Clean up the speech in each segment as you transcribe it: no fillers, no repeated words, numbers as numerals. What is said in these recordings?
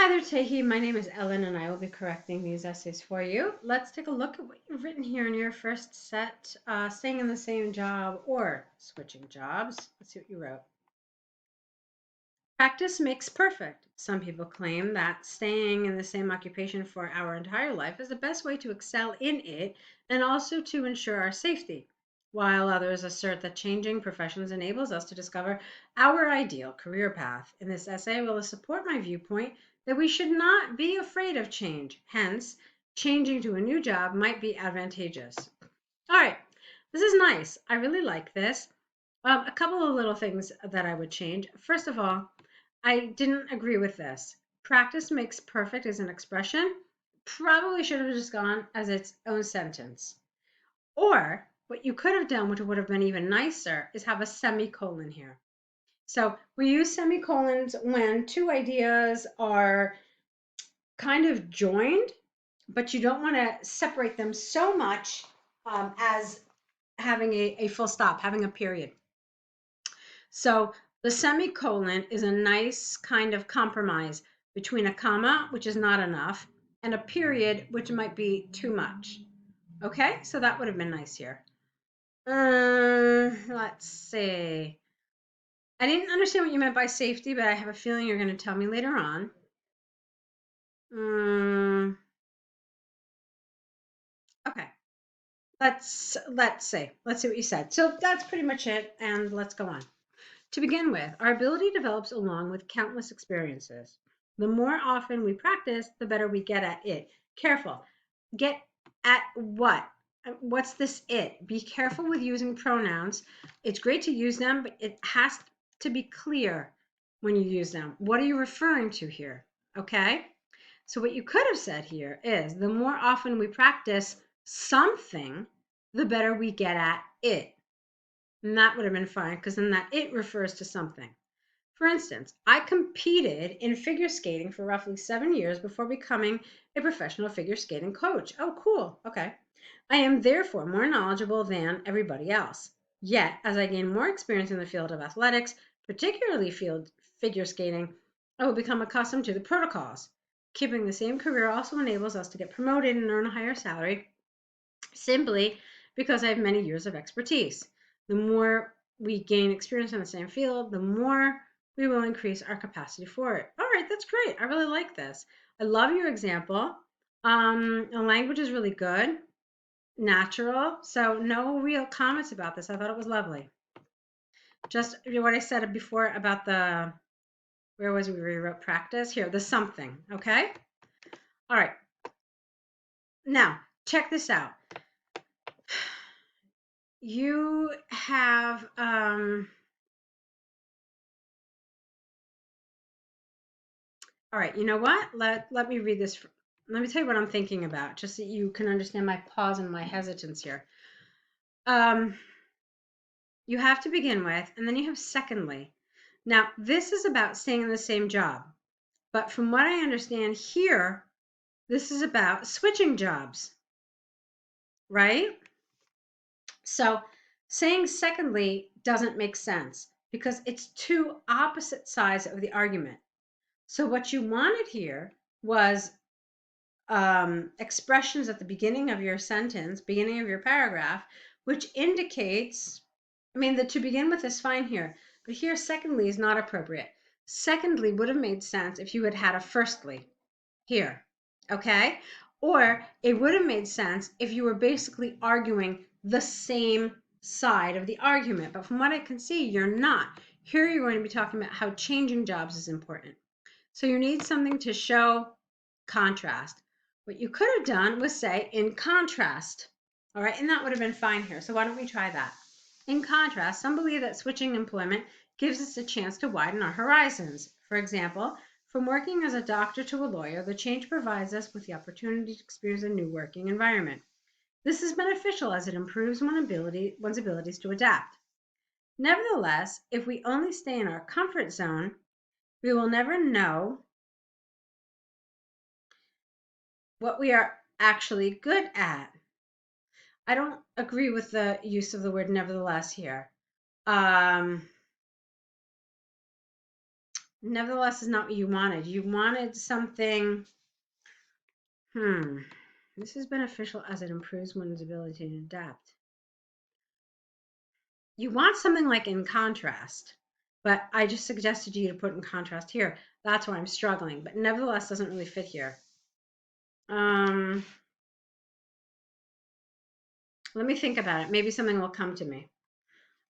Hi there, Taehee. My name is Ellen, and I will be correcting these essays for you. Let's take a look at what you've written here in your first set, staying in the same job or switching jobs. Let's see what you wrote. Practice makes perfect. Some people claim that staying in the same occupation for our entire life is the best way to excel in it and also to ensure our safety, while others assert that changing professions enables us to discover our ideal career path. In this essay, I will support my viewpoint that we should not be afraid of change. Hence, changing to a new job might be advantageous. All right, this is nice. I really like this. A couple of little things that I would change. First of all, I didn't agree with this. Practice makes perfect as an expression. Probably should have just gone as its own sentence. Or what you could have done, which would have been even nicer, is have a semicolon here. So we use semicolons when two ideas are kind of joined, but you don't want to separate them so much as having a full stop, having a period. So the semicolon is a nice kind of compromise between a comma, which is not enough, and a period, which might be too much. Okay, so that would have been nice here. Let's see. I didn't understand what you meant by safety, but I have a feeling you're going to tell me later on. Okay, let's see. Let's see what you said. So that's pretty much it, and let's go on. To begin with, our ability develops along with countless experiences. The more often we practice, the better we get at it. Careful. Get at what? What's this it? Be careful with using pronouns. It's great to use them, but it has to be clear when you use them. What are you referring to here? Okay? So what you could have said here is the more often we practice something, the better we get at it. And that would have been fine because then that it refers to something. For instance, I competed in figure skating for roughly 7 years before becoming a professional figure skating coach. Oh, cool. Okay. I am therefore more knowledgeable than everybody else. Yet, as I gain more experience in the field of athletics, particularly field figure skating, I will become accustomed to the protocols. Keeping the same career also enables us to get promoted and earn a higher salary simply because I have many years of expertise. The more we gain experience in the same field, the more we will increase our capacity for it. All right, that's great. I really like this. I love your example. The language is really good, natural. So no real comments about this. I thought it was lovely. Just what I said before about the, where was we rewrote practice? Here, the something, okay? All right. Now, check this out. You have, all right, you know what? Let me read this. Let me tell you what I'm thinking about, just so you can understand my pause and my hesitance here. You have to begin with, and then you have secondly. Now, this is about staying in the same job, but from what I understand here, this is about switching jobs, right? So saying secondly doesn't make sense because it's two opposite sides of the argument. So what you wanted here was expressions at the beginning of your sentence, beginning of your paragraph, which indicates, I mean, the to begin with is fine here, but here secondly is not appropriate. Secondly would have made sense if you had had a firstly here, okay? Or it would have made sense if you were basically arguing the same side of the argument, but from what I can see, you're not. Here you're going to be talking about how changing jobs is important. So you need something to show contrast. What you could have done was say in contrast, all right, and that would have been fine here. So why don't we try that? In contrast, some believe that switching employment gives us a chance to widen our horizons. For example, from working as a doctor to a lawyer, the change provides us with the opportunity to experience a new working environment. This is beneficial as it improves one's abilities to adapt. Nevertheless, if we only stay in our comfort zone, we will never know what we are actually good at. I don't agree with the use of the word nevertheless here. Nevertheless is not what you wanted. You wanted something, this is beneficial as it improves one's ability to adapt. You want something like in contrast, but I just suggested you to put in contrast here. That's why I'm struggling, but nevertheless doesn't really fit here. Let me think about it. Maybe something will come to me.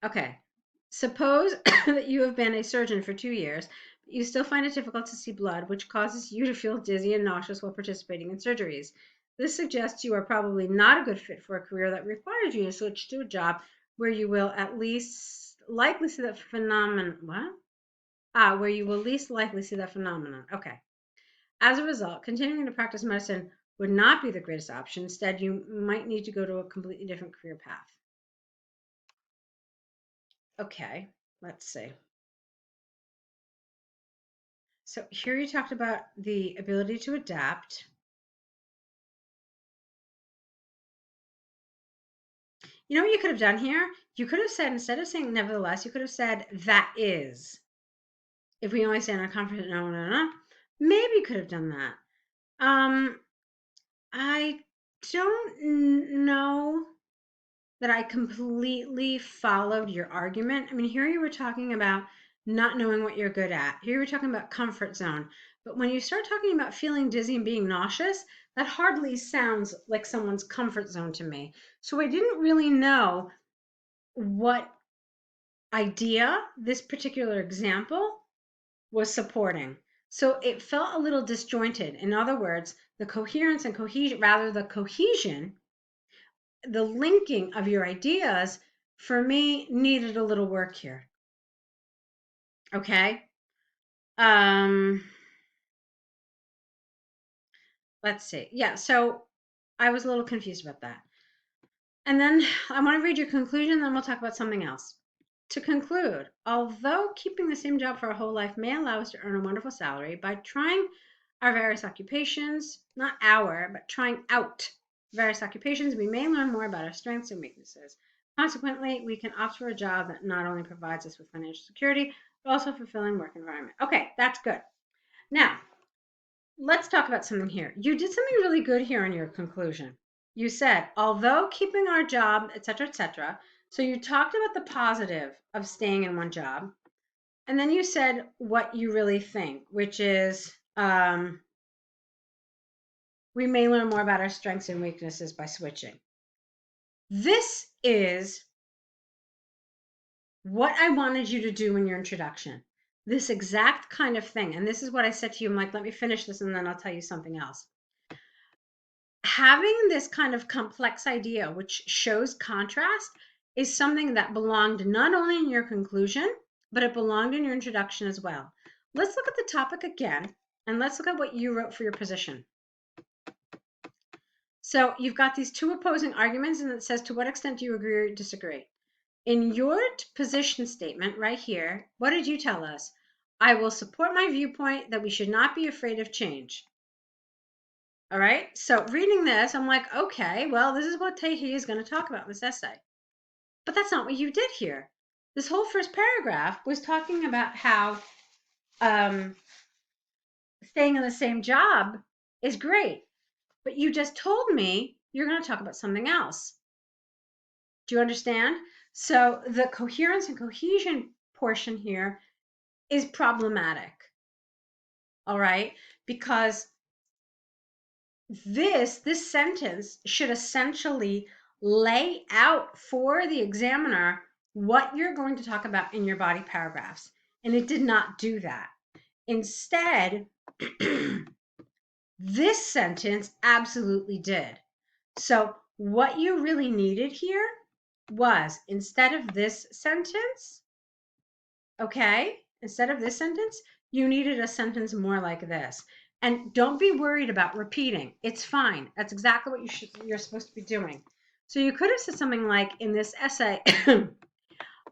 Okay. Suppose that you have been a surgeon for 2 years, but you still find it difficult to see blood, which causes you to feel dizzy and nauseous while participating in surgeries. This suggests you are probably not a good fit for a career that requires you to switch to a job where you will at least likely see that phenomenon. What? Where you will least likely see that phenomenon. Okay. As a result, continuing to practice medicine would not be the greatest option. Instead, you might need to go to a completely different career path. Okay, let's see. So here you talked about the ability to adapt. You know what you could have done here? You could have said, instead of saying nevertheless, you could have said that is. If we only say in a conference, no. Maybe you could have done that. I don't know that I completely followed your argument. I mean, here you were talking about not knowing what you're good at. Here you were talking about comfort zone. But when you start talking about feeling dizzy and being nauseous, that hardly sounds like someone's comfort zone to me. So I didn't really know what idea this particular example was supporting. So it felt a little disjointed. In other words, the coherence and cohesion, rather the cohesion, the linking of your ideas, for me, needed a little work here. Okay. Let's see. Yeah, so I was a little confused about that. And then I want to read your conclusion, then we'll talk about something else. To conclude, although keeping the same job for a whole life may allow us to earn a wonderful salary, by trying our various occupations, not our, but trying out various occupations, we may learn more about our strengths and weaknesses. Consequently, we can opt for a job that not only provides us with financial security, but also a fulfilling work environment. Okay, that's good. Now, let's talk about something here. You did something really good here in your conclusion. You said, although keeping our job, etc., etc. So you talked about the positive of staying in one job. And then you said what you really think, which is we may learn more about our strengths and weaknesses by switching. This is what I wanted you to do in your introduction. This exact kind of thing. And this is what I said to you. I'm like, let me finish this and then I'll tell you something else. Having this kind of complex idea, which shows contrast, is something that belonged not only in your conclusion, but it belonged in your introduction as well. Let's look at the topic again, and let's look at what you wrote for your position. So you've got these two opposing arguments, and it says, to what extent do you agree or disagree? In your position statement right here, what did you tell us? I will support my viewpoint that we should not be afraid of change. All right, so reading this, I'm like, okay, well, this is what Taehee is going to talk about in this essay. But that's not what you did here. This whole first paragraph was talking about how staying in the same job is great. But you just told me you're going to talk about something else. Do you understand? So the coherence and cohesion portion here is problematic. All right, because this sentence should essentially lay out for the examiner what you're going to talk about in your body paragraphs. And it did not do that. Instead, this sentence absolutely did. So what you really needed here was, instead of this sentence, okay, instead of this sentence, you needed a sentence more like this. And don't be worried about repeating. It's fine. That's exactly what you're supposed to be doing. So you could have said something like, in this essay,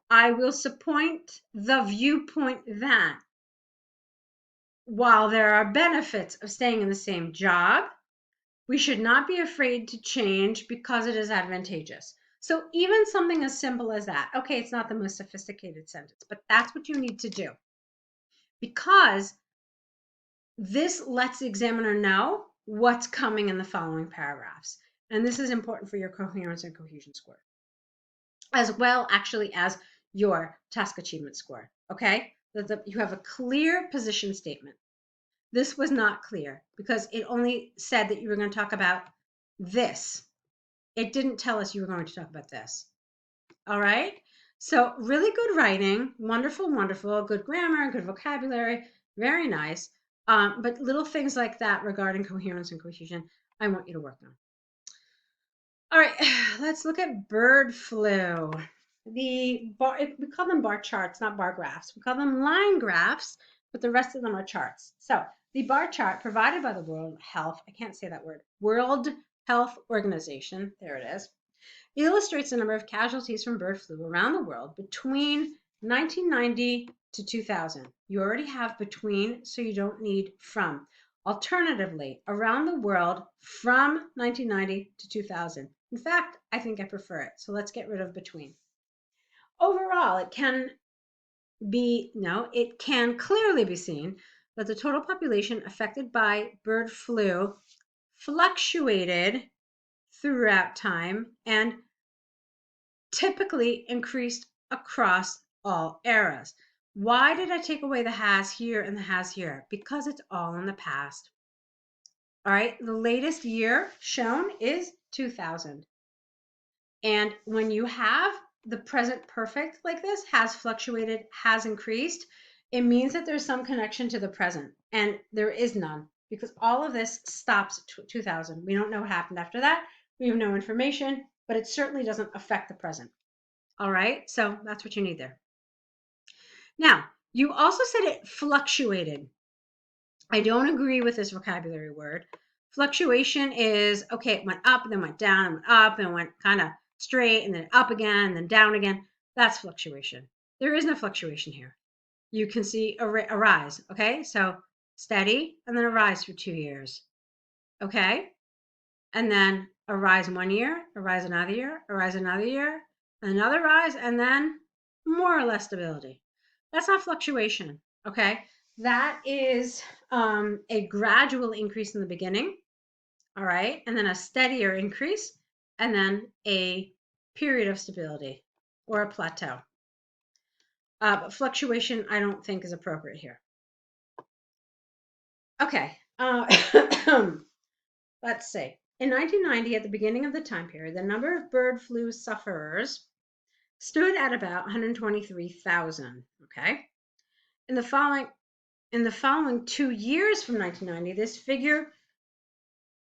I will support the viewpoint that while there are benefits of staying in the same job, we should not be afraid to change because it is advantageous. So even something as simple as that, okay, it's not the most sophisticated sentence, but that's what you need to do. because this lets the examiner know what's coming in the following paragraphs. And this is important for your coherence and cohesion score, as well actually as your task achievement score, okay? You have a clear position statement. This was not clear because it only said that you were going to talk about this. It didn't tell us you were going to talk about this. All right? So really good writing, wonderful, wonderful, good grammar, good vocabulary, very nice. But little things like that regarding coherence and cohesion, I want you to work on. All right, let's look at bird flu. We call them bar charts, not bar graphs. We call them line graphs, but the rest of them are charts. So the bar chart provided by the World Health, I can't say that word, World Health Organization, there it is, illustrates the number of casualties from bird flu around the world between 1990 to 2000. You already have between, so you don't need from. Alternatively, around the world from 1990 to 2000. In fact, I think I prefer it. So let's get rid of between. Overall, it can clearly be seen that the total population affected by bird flu fluctuated throughout time and typically increased across all eras. Why did I take away the has here and the has here? Because it's all in the past. All right, the latest year shown is 2000. And when you have the present perfect like this, has fluctuated, has increased, it means that there's some connection to the present. And there is none because all of this stops at 2000. We don't know what happened after that. We have no information, but it certainly doesn't affect the present. All right, so that's what you need there. Now, you also said it fluctuated. I don't agree with this vocabulary word. Fluctuation is, okay, it went up, and then went down, and went up, and went kind of straight, and then up again, and then down again. That's fluctuation. There is no fluctuation here. You can see a rise, okay? So steady, and then a rise for 2 years, okay? And then a rise 1 year, a rise another year, a rise another year, another rise, and then more or less stability. That's not fluctuation, okay? That is a gradual increase in the beginning, all right? And then a steadier increase, and then a period of stability or a plateau. But fluctuation, I don't think is appropriate here. Okay, let's see. In 1990, at the beginning of the time period, the number of bird flu sufferers stood at about 123,000. Okay. In the following 2 years from 1990, this figure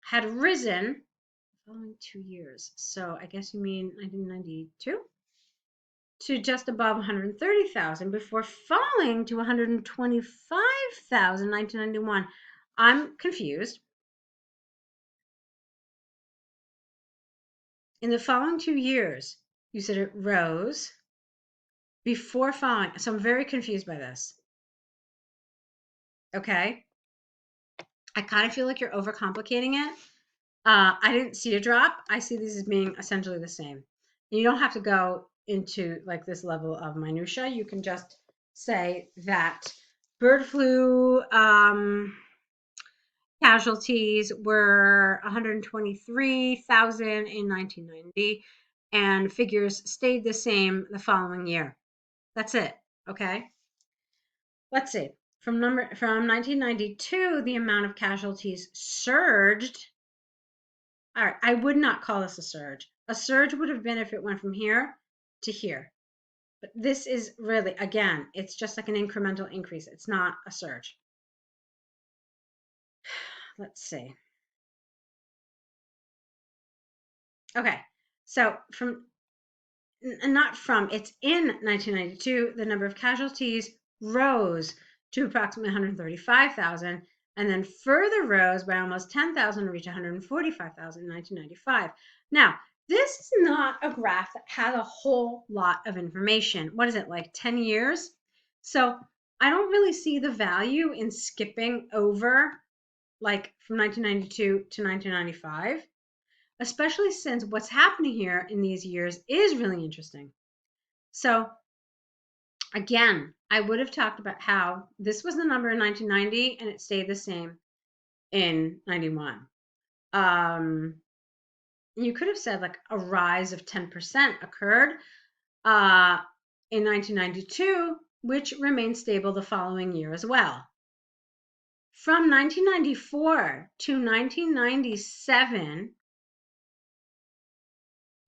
had risen. Following 2 years, so I guess you mean 1992, to just above 130,000 before falling to 125,000 in 1991. I'm confused. In the following 2 years, you said it rose before falling. So I'm very confused by this. Okay. I kind of feel like you're overcomplicating it. I didn't see a drop. I see these as being essentially the same. And you don't have to go into like this level of minutia. You can just say that bird flu casualties were 123,000 in 1990 and figures stayed the same the following year. That's it, okay? Let's see. From 1992, the amount of casualties surged. All right, I would not call this a surge. A surge would have been if it went from here to here. But this is really, again, it's just like an incremental increase. It's not a surge. Let's see. Okay, so it's in 1992, the number of casualties rose to approximately 135,000 and then further rose by almost 10,000 to reach 145,000 in 1995. Now, this is not a graph that has a whole lot of information. What is it, like 10 years? So I don't really see the value in skipping over like from 1992 to 1995. Especially since what's happening here in these years is really interesting. So Again, I would have talked about how this was the number in 1990 and it stayed the same in 91. You could have said like a rise of 10% occurred uh, in 1992, which remained stable the following year as well. From 1994 to 1997,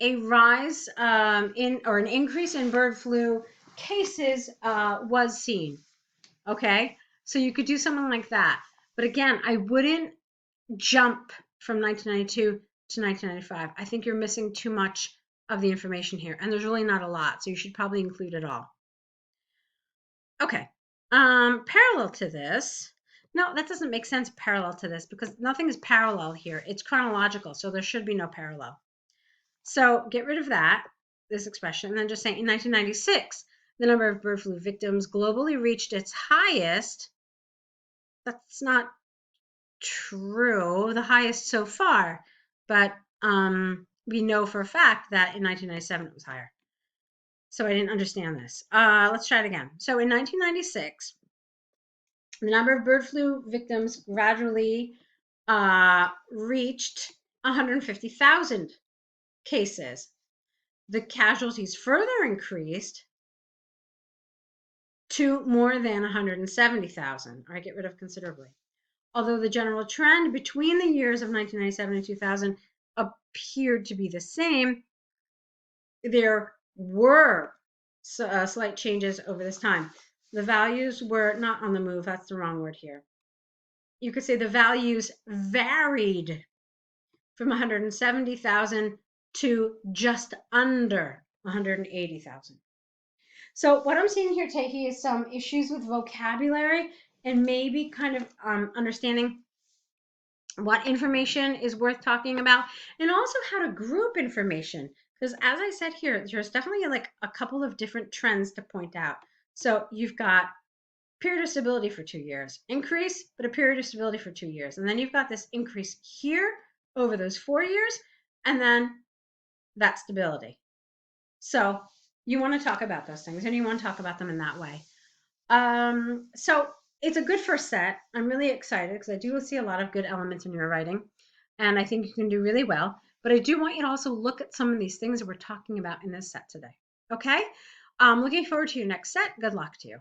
a rise an increase in bird flu cases was seen. Okay, so you could do something like that. But again, I wouldn't jump from 1992 to 1995. I think you're missing too much of the information here, and there's really not a lot, so you should probably include it all. Okay, parallel to this. No, that doesn't make sense parallel to this because nothing is parallel here. It's chronological, so there should be no parallel. So get rid of that, this expression, and then just say in 1996, the number of bird flu victims globally reached its highest. That's not true, the highest so far, but we know for a fact that in 1997 it was higher. So I didn't understand this. Let's try it again. So in 1996, the number of bird flu victims gradually reached 150,000 cases. The casualties further increased to more than 170,000. All right, get rid of considerably. Although the general trend between the years of 1997 and 2000 appeared to be the same, there were slight changes over this time. The values were not on the move. That's the wrong word here. You could say the values varied from 170,000 to just under 180,000. So what I'm seeing here, Taehee, is some issues with vocabulary and maybe kind of understanding what information is worth talking about, and also how to group information. Because as I said here, there's definitely like a couple of different trends to point out. So you've got period of stability for 2 years, increase, but a period of stability for 2 years. And then you've got this increase here over those 4 years, and then that stability. So you want to talk about those things and you want to talk about them in that way. So it's a good first set. I'm really excited because I do see a lot of good elements in your writing, and I think you can do really well. But I do want you to also look at some of these things that we're talking about in this set today. Okay? Looking forward to your next set. Good luck to you.